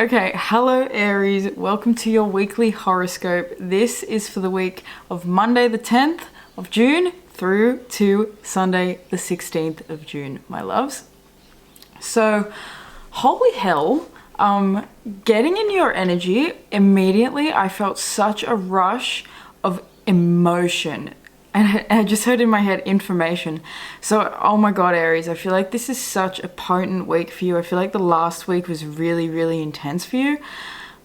Okay, hello Aries, welcome to your weekly horoscope. This is for the week of Monday the 10th of June through to Sunday the 16th of June, my loves. So, holy hell, getting in your energy, immediately I felt such a rush of emotion. And I just heard in my head information. So, oh my God, Aries, I feel like this is such a potent week for you. I feel like the last week was really, really intense for you.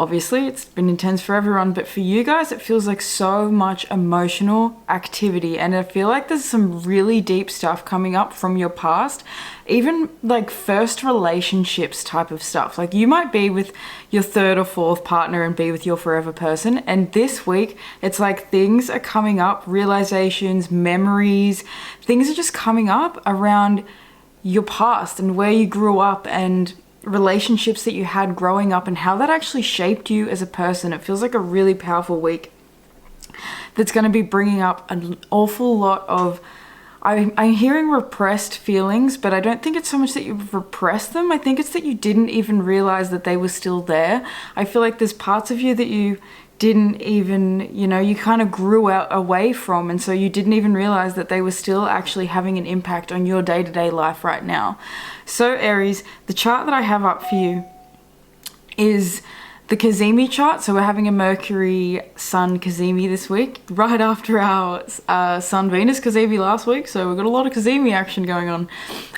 Obviously, it's been intense for everyone, but for you guys, it feels like so much emotional activity. And I feel like there's some really deep stuff coming up from your past, even like first relationships type of stuff. Like you might be with your third or fourth partner and be with your forever person. And this week, it's like things are coming up, realizations, memories, things are just coming up around your past and where you grew up and relationships that you had growing up and how that actually shaped you as a person. It feels like a really powerful week that's going to be bringing up an awful lot of, I'm hearing repressed feelings, but I don't think it's so much that you've repressed them. I think it's that you didn't even realize that they were still there. I feel like there's parts of you that you didn't even, you kind of grew out away from, and so you didn't even realize that they were still actually having an impact on your day-to-day life right now. So Aries, the chart that I have up for you is the Cazimi chart. So we're having a Mercury Sun Cazimi this week, right after our Sun Venus Cazimi last week. So we've got a lot of Cazimi action going on.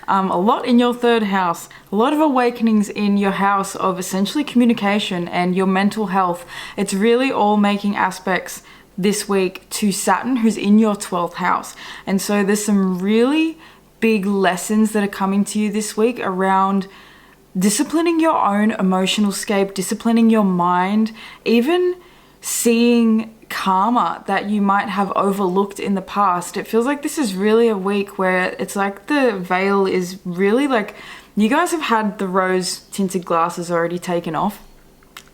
A lot in your third house, a lot of awakenings in your house of essentially communication and your mental health. It's really all making aspects this week to Saturn, who's in your 12th house. And so there's some really big lessons that are coming to you this week around disciplining your own emotional scape, disciplining your mind, even seeing karma that you might have overlooked in the past. It feels like this is really a week where it's like the veil is really like, you guys have had the rose tinted glasses already taken off,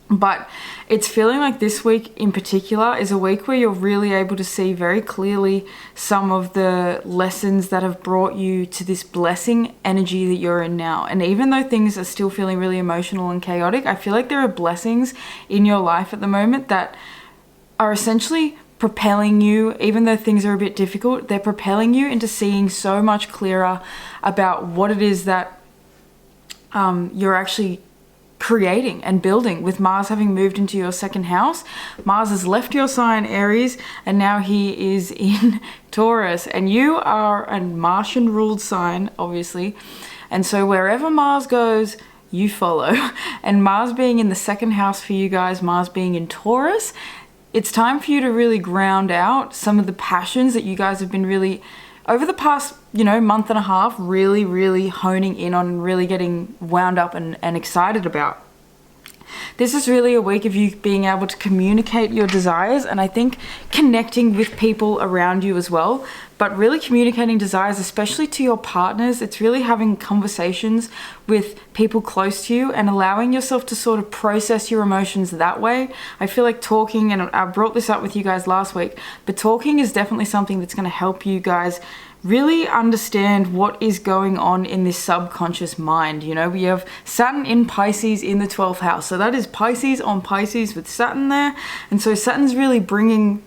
but it's feeling like this week in particular is a week where you're really able to see very clearly some of the lessons that have brought you to this blessing energy that you're in now. And even though things are still feeling really emotional and chaotic, I feel like there are blessings in your life at the moment that are essentially propelling you. Even though things are a bit difficult, they're propelling you into seeing so much clearer about what it is that you're actually creating and building. With Mars having moved into your second house, Mars has left your sign Aries and now he is in Taurus, and you are a Martian ruled sign, obviously, and so wherever Mars goes you follow. And Mars being in the second house for you guys, Mars being in Taurus, it's time for you to really ground out some of the passions that you guys have been really over the past, month and a half, really honing in on and really getting wound up and excited about. This is really a week of you being able to communicate your desires, and I think connecting with people around you as well, but really communicating desires, especially to your partners. It's really having conversations with people close to you and allowing yourself to sort of process your emotions that way. I feel like talking, and I brought this up with you guys last week, but talking is definitely something that's going to help you guys really understand what is going on in this subconscious mind. We have Saturn in Pisces in the 12th house. So that is Pisces on Pisces with Saturn there. And so Saturn's really bringing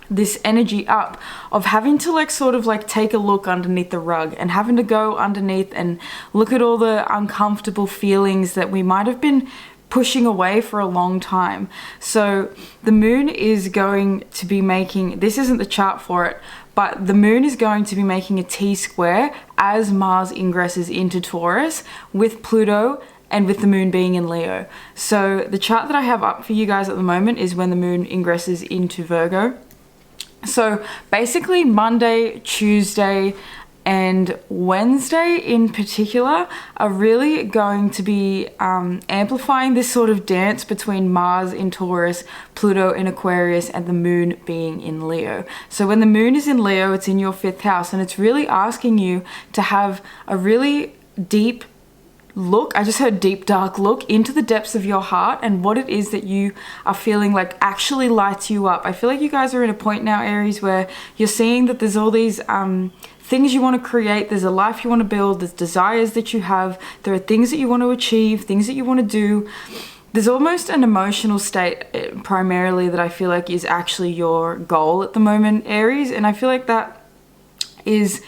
this energy up of having to sort of take a look underneath the rug and having to go underneath and look at all the uncomfortable feelings that we might have been pushing away for a long time. So the moon is going to be making, this isn't the chart for it, but the moon is going to be making a T-square as Mars ingresses into Taurus with Pluto and with the moon being in Leo. So the chart that I have up for you guys at the moment is when the moon ingresses into Virgo. So basically Monday, Tuesday, and Wednesday in particular are really going to be amplifying this sort of dance between Mars in Taurus, Pluto in Aquarius, and the moon being in Leo. So when the moon is in Leo, it's in your 5th house, and it's really asking you to have a really deep look, I just heard deep dark look into the depths of your heart and what it is that you are feeling like actually lights you up. I feel like you guys are in a point now, Aries, where you're seeing that there's all these things you want to create, there's a life you want to build, there's desires that you have, there are things that you want to achieve, things that you want to do, there's almost an emotional state primarily that I feel like is actually your goal at the moment, Aries. And I feel like that is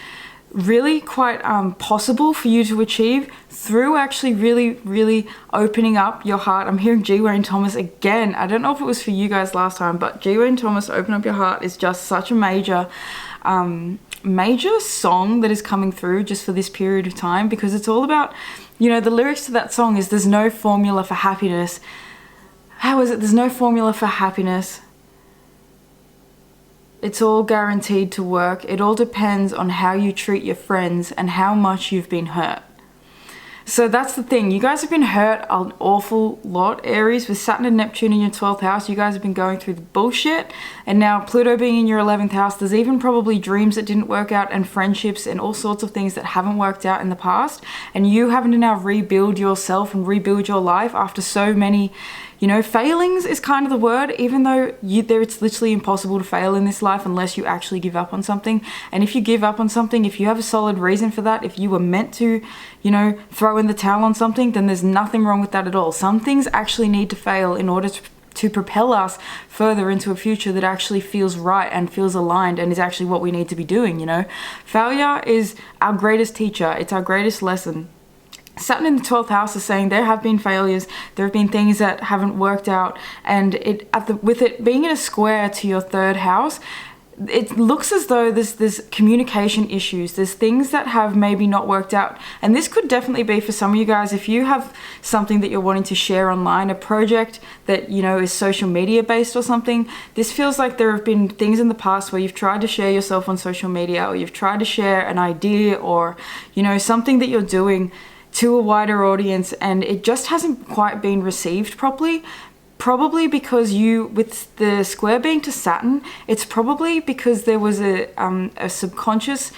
really quite possible for you to achieve through actually really opening up your heart. I'm hearing G. Wayne Thomas again. I don't know if it was for you guys last time, but G. Wayne Thomas, Open Up Your Heart, is just such a major song that is coming through just for this period of time, because it's all about, you know, the lyrics to that song is there's no formula for happiness. How is it? There's no formula for happiness. It's all guaranteed to work. It all depends on how you treat your friends and how much you've been hurt. So that's the thing. You guys have been hurt an awful lot, Aries. With Saturn and Neptune in your 12th house, you guys have been going through the bullshit. And now Pluto being in your 11th house, there's even probably dreams that didn't work out and friendships and all sorts of things that haven't worked out in the past. And you having to now rebuild yourself and rebuild your life after so many, you know, failings is kind of the word, even though it's literally impossible to fail in this life unless you actually give up on something. And if you give up on something, if you have a solid reason for that, if you were meant to, you know, throw in the towel on something, then there's nothing wrong with that at all. Some things actually need to fail in order to propel us further into a future that actually feels right and feels aligned and is actually what we need to be doing, you know. Failure is our greatest teacher. It's our greatest lesson. Saturn in the 12th house is saying there have been failures, there have been things that haven't worked out, and with it being in a square to your 3rd house, it looks as though there's communication issues, there's things that have maybe not worked out. And this could definitely be for some of you guys, if you have something that you're wanting to share online, a project that, you know, is social media based or something. This feels like there have been things in the past where you've tried to share yourself on social media, or you've tried to share an idea, or, you know, something that you're doing to a wider audience, and it just hasn't quite been received properly. Probably because with the square being to Saturn, it's probably because there was a subconscious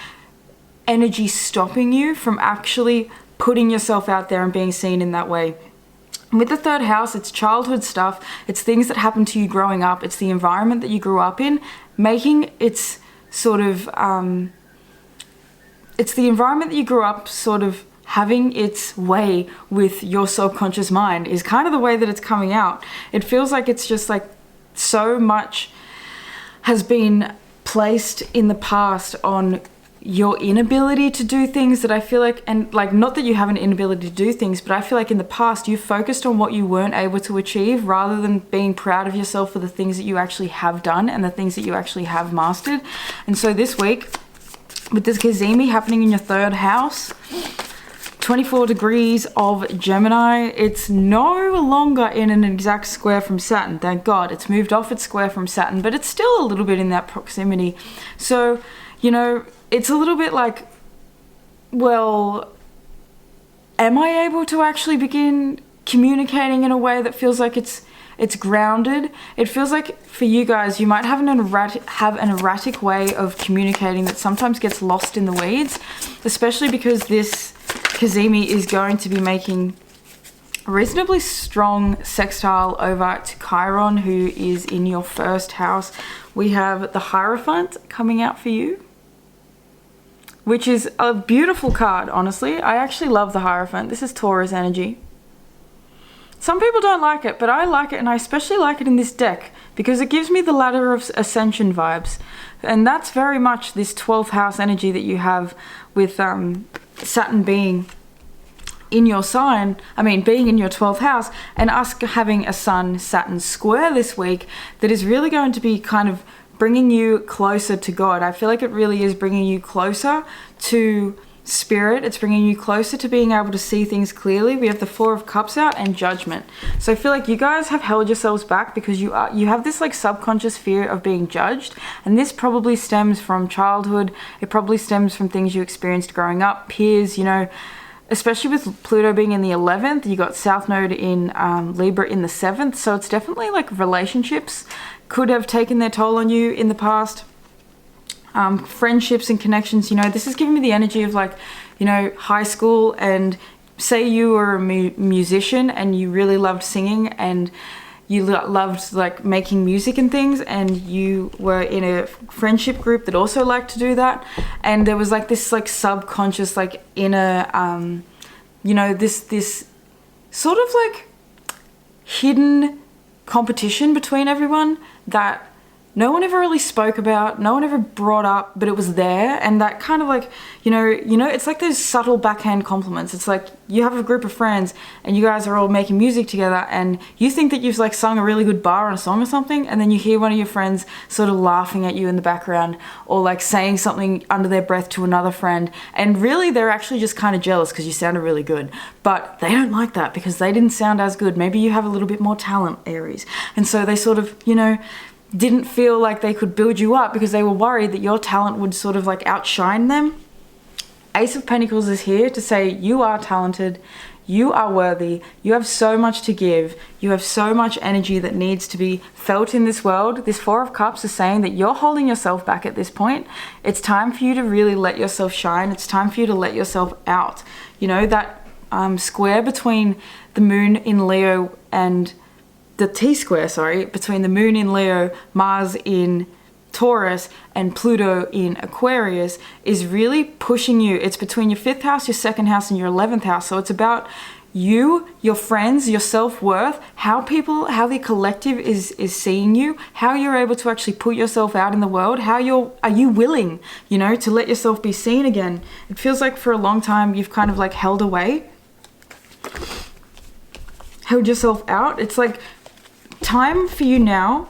energy stopping you from actually putting yourself out there and being seen in that way. With the 3rd house, it's childhood stuff, it's things that happened to you growing up, it's the environment that you grew up in, making its sort of, it's the environment that you grew up sort of having its way with your subconscious mind is kind of the way that it's coming out. It feels like it's just like so much has been placed in the past on your inability to do things that I feel like, and like, not that you have an inability to do things, but I feel like in the past you focused on what you weren't able to achieve rather than being proud of yourself for the things that you actually have done and the things that you actually have mastered. And so this week, with this Cazimi happening in your 3rd house, 24 degrees of Gemini, it's no longer in an exact square from Saturn, thank God. It's moved off its square from Saturn, but it's still a little bit in that proximity. So, you know, it's a little bit like, well, am I able to actually begin communicating in a way that feels like it's grounded? It feels like for you guys, you might have an erratic way of communicating that sometimes gets lost in the weeds, especially because this Cazimi is going to be making a reasonably strong sextile over to Chiron, who is in your 1st house. We have the Hierophant coming out for you, which is a beautiful card, honestly. I actually love the Hierophant. This is Taurus energy. Some people don't like it, but I like it, and I especially like it in this deck because it gives me the Ladder of Ascension vibes. And that's very much this 12th house energy that you have with Saturn being in your sign, being in your 12th house, and us having a Sun-Saturn square this week that is really going to be kind of bringing you closer to God. I feel like it really is bringing you closer to Spirit. It's bringing you closer to being able to see things clearly. We have the 4 of Cups out and Judgment. So I feel like you guys have held yourselves back because you have this like subconscious fear of being judged, and this probably stems from childhood. It probably stems from things you experienced growing up, peers, you know, especially with Pluto being in the 11th. You got South Node in Libra in the 7th, so it's definitely like relationships could have taken their toll on you in the past. Friendships and connections, you know, this is giving me the energy of like, you know, high school, and say you were a musician and you really loved singing and you loved like making music and things, and you were in a friendship group that also liked to do that, and there was like this like subconscious like inner you know, this sort of like hidden competition between everyone that no one ever really spoke about, no one ever brought up, but it was there. And that kind of like, you know, it's like those subtle backhand compliments. It's like you have a group of friends and you guys are all making music together and you think that you've like sung a really good bar on a song or something, and then you hear one of your friends sort of laughing at you in the background or like saying something under their breath to another friend, and really they're actually just kind of jealous because you sounded really good, but they don't like that because they didn't sound as good. Maybe you have a little bit more talent, Aries, and so they sort of, you know, didn't feel like they could build you up because they were worried that your talent would sort of like outshine them. Ace of Pentacles is here to say you are talented, you are worthy, you have so much to give, you have so much energy that needs to be felt in this world. This Four of Cups is saying that you're holding yourself back at this point. It's time for you to really let yourself shine. It's time for you to let yourself out. You know, that square between the moon in Leo and the T-square, sorry, between the moon in Leo, Mars in Taurus, and Pluto in Aquarius is really pushing you. It's between your 5th house, your 2nd house, and your 11th house. So it's about you, your friends, your self-worth, how the collective is seeing you, how you're able to actually put yourself out in the world, are you willing, you know, to let yourself be seen again. It feels like for a long time you've kind of like held yourself out. It's like time for you now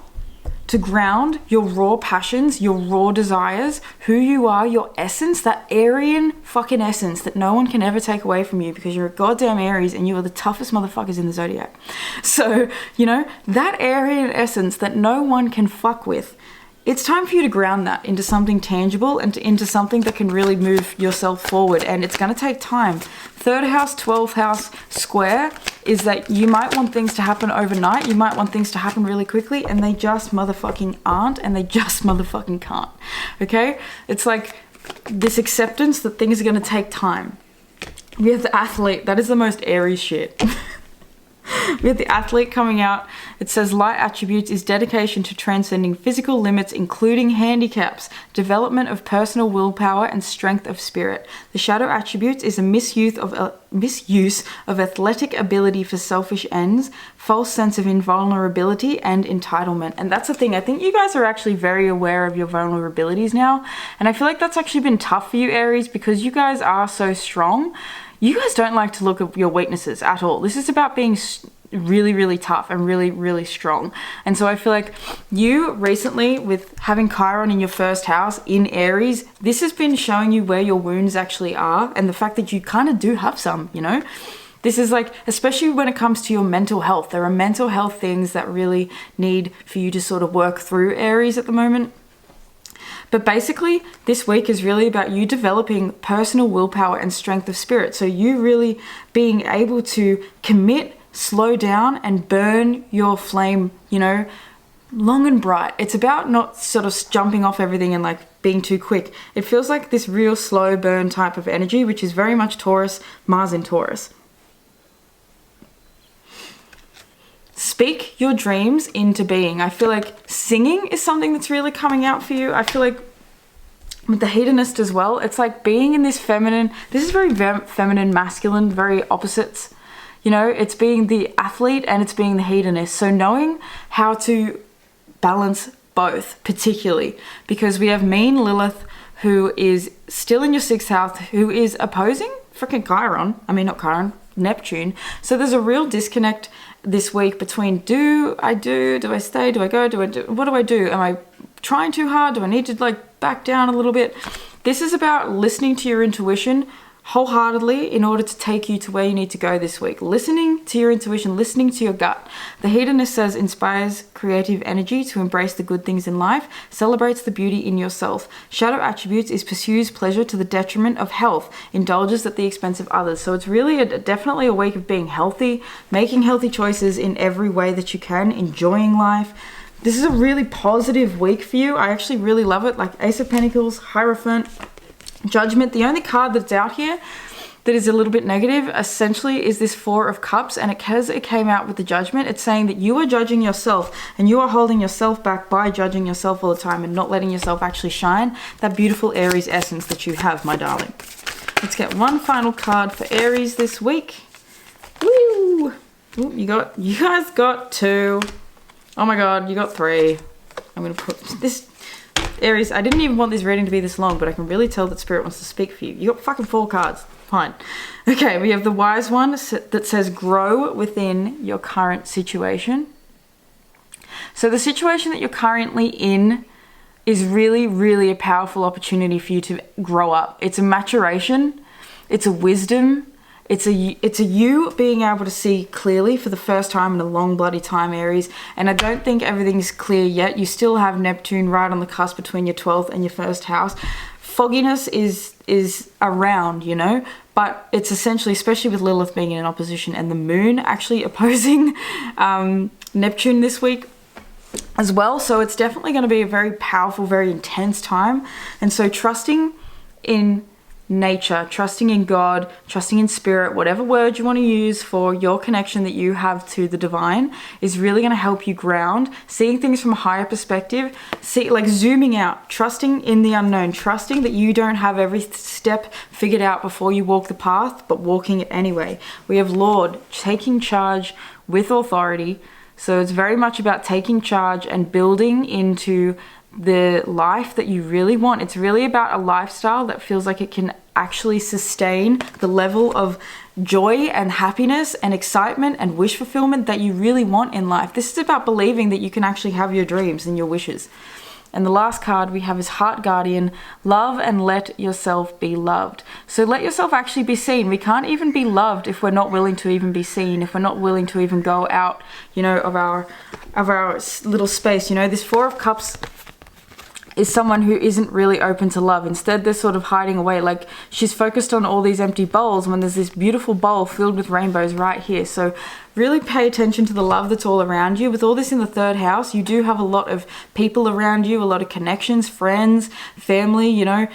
to ground your raw passions, your raw desires, who you are, your essence, that Aryan fucking essence that no one can ever take away from you because you're a goddamn Aries and you are the toughest motherfuckers in the zodiac. So, you know, that Aryan essence that no one can fuck with, it's time for you to ground that into something tangible and into something that can really move yourself forward. And it's going to take time. 3rd house, 12th house square is that you might want things to happen overnight. You might want things to happen really quickly, and they just motherfucking aren't, and they just motherfucking can't. Okay? It's like this acceptance that things are going to take time. We have the Athlete. That is the most Aries shit. We have the Athlete coming out. It says light attributes is dedication to transcending physical limits, including handicaps, development of personal willpower, and strength of spirit. The shadow attributes is a misuse of athletic ability for selfish ends, false sense of invulnerability, and entitlement. And that's the thing. I think you guys are actually very aware of your vulnerabilities now. And I feel like that's actually been tough for you, Aries, because you guys are so strong. You guys don't like to look at your weaknesses at all. This is about being really, really tough and really, really strong. And so I feel like you recently, with having Chiron in your 1st house in Aries, this has been showing you where your wounds actually are and the fact that you kind of do have some, you know? This is like, especially when it comes to your mental health, there are mental health things that really need for you to sort of work through, Aries, at the moment. But basically, this week is really about you developing personal willpower and strength of spirit. So you really being able to commit, slow down, and burn your flame, you know, long and bright. It's about not sort of jumping off everything and like being too quick. It feels like this real slow burn type of energy, which is very much Taurus, Mars in Taurus. Speak your dreams into being. I feel like singing is something that's really coming out for you. I feel like with the hedonist as well, it's like being in this feminine, this is very feminine, masculine, very opposites. You know, it's being the athlete and it's being the hedonist. So knowing how to balance both, particularly because we have mean Lilith, who is still in your 6th house, who is opposing freaking Chiron. I mean, not Chiron, Neptune. So there's a real disconnect this week between do I stay, do I go, what do I do? Am I trying too hard? Do I need to like back down a little bit? This is about listening to your intuition wholeheartedly in order to take you to where you need to go this week. Listening to your intuition, listening to your gut. The hedonist says inspires creative energy to embrace the good things in life, celebrates the beauty in yourself. Shadow attributes is pursues pleasure to the detriment of health, indulges at the expense of others. So it's really definitely a week of being healthy, making healthy choices in every way that you can, enjoying life. This is a really positive week for you. I actually really love it. Like Ace of Pentacles, Hierophant, Judgment. The only card that's out here that is a little bit negative essentially is this 4 of Cups, and because it came out with the Judgment, it's saying that you are judging yourself and you are holding yourself back by judging yourself all the time and not letting yourself actually shine that beautiful Aries essence that you have, my darling. Let's get one final card for Aries this week. Woo! Ooh, you guys got 2. Oh my god, you got 3. I'm gonna put this, Aries, I didn't even want this reading to be this long, but I can really tell that Spirit wants to speak for you. You got fucking 4 cards. Fine. Okay, we have the Wise one that says grow within your current situation. So the situation that you're currently in is really, really a powerful opportunity for you to grow up. It's a maturation. It's a wisdom. It's a you being able to see clearly for the first time in a long bloody time, Aries. And I don't think everything's clear yet. You still have Neptune right on the cusp between your 12th and your 1st house. Fogginess is around, you know, but it's essentially, especially with Lilith being in an opposition and the moon actually opposing Neptune this week as well. So it's definitely going to be a very powerful, very intense time. And so trusting in nature, trusting in God, trusting in spirit, whatever word you want to use for your connection that you have to the divine is really going to help you ground, seeing things from a higher perspective, like zooming out, trusting in the unknown, trusting that you don't have every step figured out before you walk the path, but walking it anyway. We have Lord taking charge with authority. So it's very much about taking charge and building into the life that you really want. It's really about a lifestyle that feels like it can actually sustain the level of joy and happiness and excitement and wish fulfillment that you really want in life. This is about believing that you can actually have your dreams and your wishes. And the last card we have is Heart Guardian, love and let yourself be loved. So let yourself actually be seen. We can't even be loved if we're not willing to even be seen, if we're not willing to even go out, you know, of our little space. You know, this 4 of Cups is someone who isn't really open to love. Instead, they're sort of hiding away. Like, she's focused on all these empty bowls when there's this beautiful bowl filled with rainbows right here. So really pay attention to the love that's all around you. With all this in the 3rd house, you do have a lot of people around you, a lot of connections, friends, family, you know,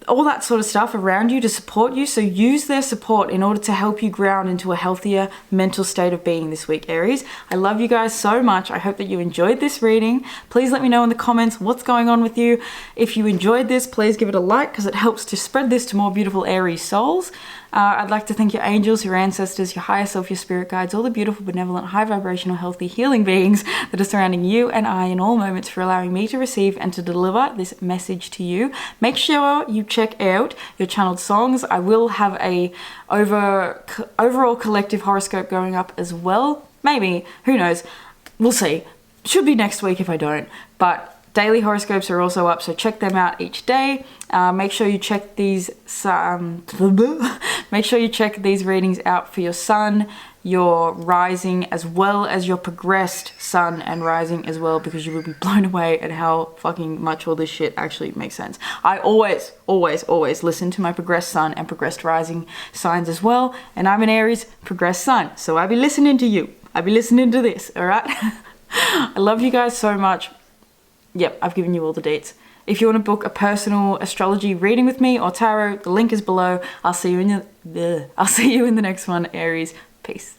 all that sort of stuff around you to support you. So use their support in order to help you ground into a healthier mental state of being this week, Aries. I love you guys so much. I hope that you enjoyed this reading. Please let me know in the comments what's going on with you. If you enjoyed this, please give it a like because it helps to spread this to more beautiful Aries souls. I'd like to thank your angels, your ancestors, your higher self, your spirit guides, all the beautiful, benevolent, high vibrational, healthy, healing beings that are surrounding you and I in all moments for allowing me to receive and to deliver this message to you. Make sure you check out your channeled songs. I will have a overall collective horoscope going up as well. Maybe, who knows? We'll see. Should be next week if I don't. But daily horoscopes are also up, so check them out each day. Make sure you check these make sure you check these readings out for your sun, your rising, as well as your progressed sun and rising as well, because you will be blown away at how fucking much all this shit actually makes sense. I always listen to my progressed sun and progressed rising signs as well, and I'm an Aries progressed sun, so I be listening to you. I be listening to this, all right? I love you guys so much. Yep, I've given you all the dates. If you want to book a personal astrology reading with me or tarot, the link is below. I'll see you in the next one, Aries. Peace.